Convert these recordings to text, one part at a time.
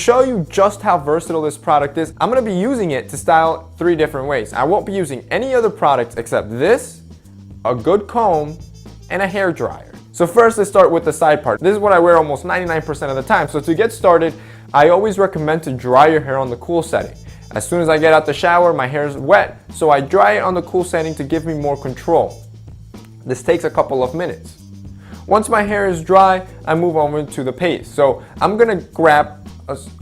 show you just how versatile this product is, I'm going to be using it to style 3 different ways. I won't be using any other products except this, a good comb, and a hair dryer. So first, let's start with the side part. This is what I wear almost 99% of the time. So to get started, I always recommend to dry your hair on the cool setting. As soon as I get out the shower, my hair is wet, so I dry it on the cool setting to give me more control. This takes a couple of minutes. Once my hair is dry, I move over to the paste. So I'm gonna grab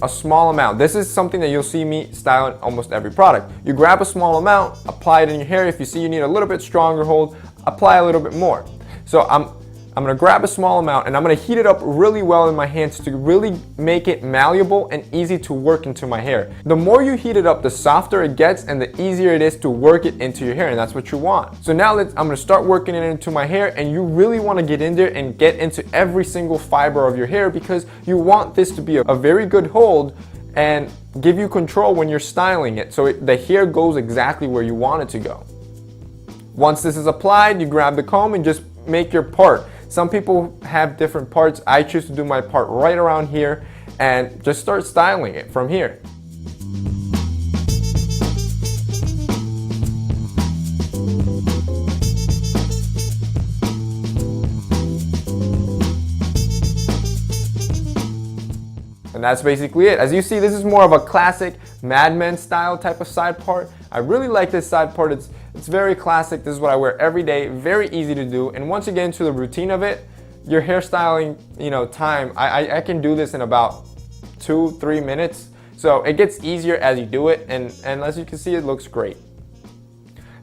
a small amount. This is something that you'll see me styling almost every product. You grab a small amount, apply it in your hair. If you see you need a little bit stronger hold, apply a little bit more. So I'm gonna grab a small amount and I'm gonna heat it up really well in my hands to really make it malleable and easy to work into my hair. The more you heat it up, the softer it gets and the easier it is to work it into your hair, and that's what you want. So now I'm gonna start working it into my hair, and you really wanna get in there and get into every single fiber of your hair because you want this to be a very good hold and give you control when you're styling it so the hair goes exactly where you want it to go. Once this is applied, you grab the comb and just make your part. Some people have different parts. I choose to do my part right around here and just start styling it from here. And that's basically it. As you see, this is more of a classic Mad Men style type of side part. I really like this side part. It's very classic. This is what I wear every day. Very easy to do. And once you get into the routine of it, your hairstyling, time, I can do this in about 2-3 minutes. So it gets easier as you do it. And as you can see, it looks great.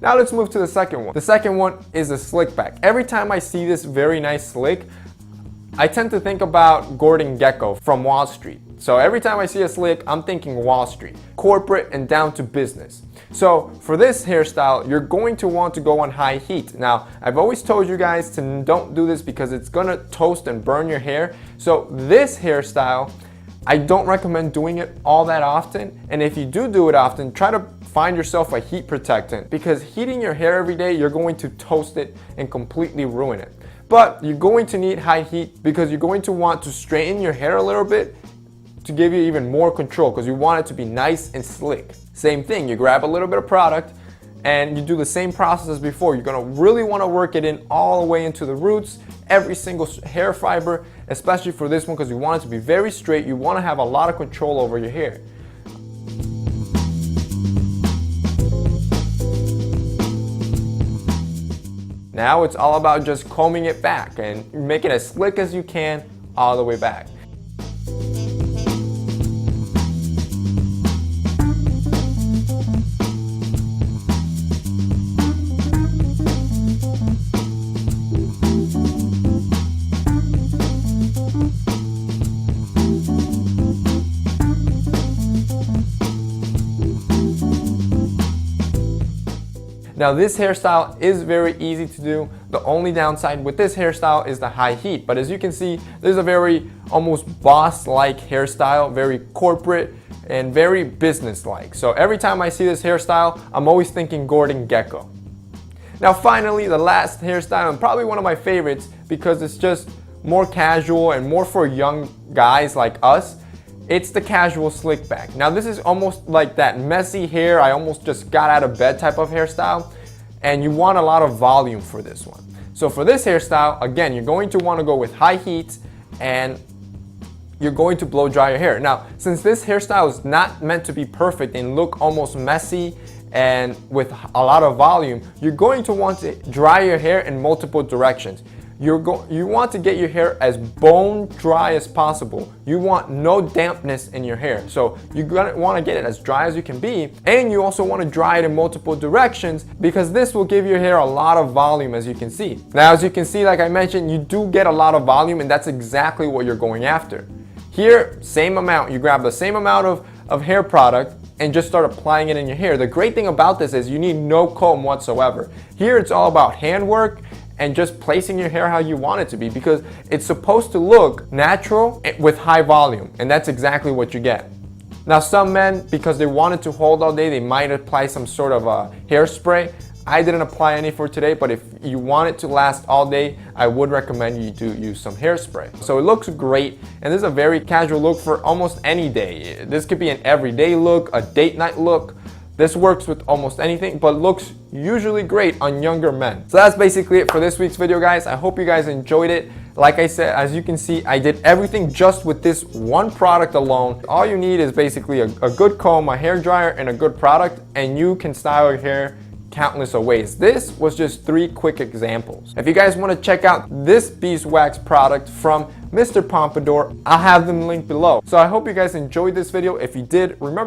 Now let's move to the second one. The second one is a slick back. Every time I see this very nice slick, I tend to think about Gordon Gekko from Wall Street. So every time I see a slick, I'm thinking Wall Street, corporate and down to business. So for this hairstyle, you're going to want to go on high heat. Now, I've always told you guys to don't do this because it's gonna toast and burn your hair. So this hairstyle, I don't recommend doing it all that often. And if you do it often, try to find yourself a heat protectant because heating your hair every day, you're going to toast it and completely ruin it. But you're going to need high heat because you're going to want to straighten your hair a little bit to give you even more control because you want it to be nice and slick. Same thing, you grab a little bit of product and you do the same process as before. You're gonna really wanna work it in all the way into the roots, every single hair fiber, especially for this one because you want it to be very straight. You wanna have a lot of control over your hair. Now it's all about just combing it back and make it as slick as you can all the way back. Now this hairstyle is very easy to do. The only downside with this hairstyle is the high heat. But as you can see, there's a very almost boss-like hairstyle, very corporate and very business-like. So every time I see this hairstyle, I'm always thinking Gordon Gekko. Now finally, the last hairstyle, and probably one of my favorites because it's just more casual and more for young guys like us. It's the casual slick back. Now this is almost like that messy hair, I almost just got out of bed type of hairstyle, and you want a lot of volume for this one. So for this hairstyle, again, you're going to want to go with high heat and you're going to blow dry your hair. Now, since this hairstyle is not meant to be perfect and look almost messy and with a lot of volume, you're going to want to dry your hair in multiple directions. You want to get your hair as bone dry as possible. You want no dampness in your hair. So you're gonna want to get it as dry as you can be, and you also want to dry it in multiple directions because this will give your hair a lot of volume, as you can see. Now, as you can see, like I mentioned, you do get a lot of volume, and that's exactly what you're going after. Here, same amount. You grab the same amount of hair product and just start applying it in your hair. The great thing about this is you need no comb whatsoever. Here, it's all about handwork and just placing your hair how you want it to be because it's supposed to look natural with high volume, and that's exactly what you get. Now some men, because they want it to hold all day, they might apply some sort of a hairspray. I didn't apply any for today, but if you want it to last all day, I would recommend you do use some hairspray. So it looks great, and this is a very casual look for almost any day. This could be an everyday look, a date night look. This works with almost anything, but looks usually great on younger men. So that's basically it for this week's video, guys. I hope you guys enjoyed it. Like I said, as you can see, I did everything just with this one product alone. All you need is basically a good comb, a hair dryer, and a good product, and you can style your hair countless of ways. This was just 3 quick examples. If you guys want to check out this beeswax product from Mr. Pompadour, I'll have them linked below. So I hope you guys enjoyed this video. If you did, remember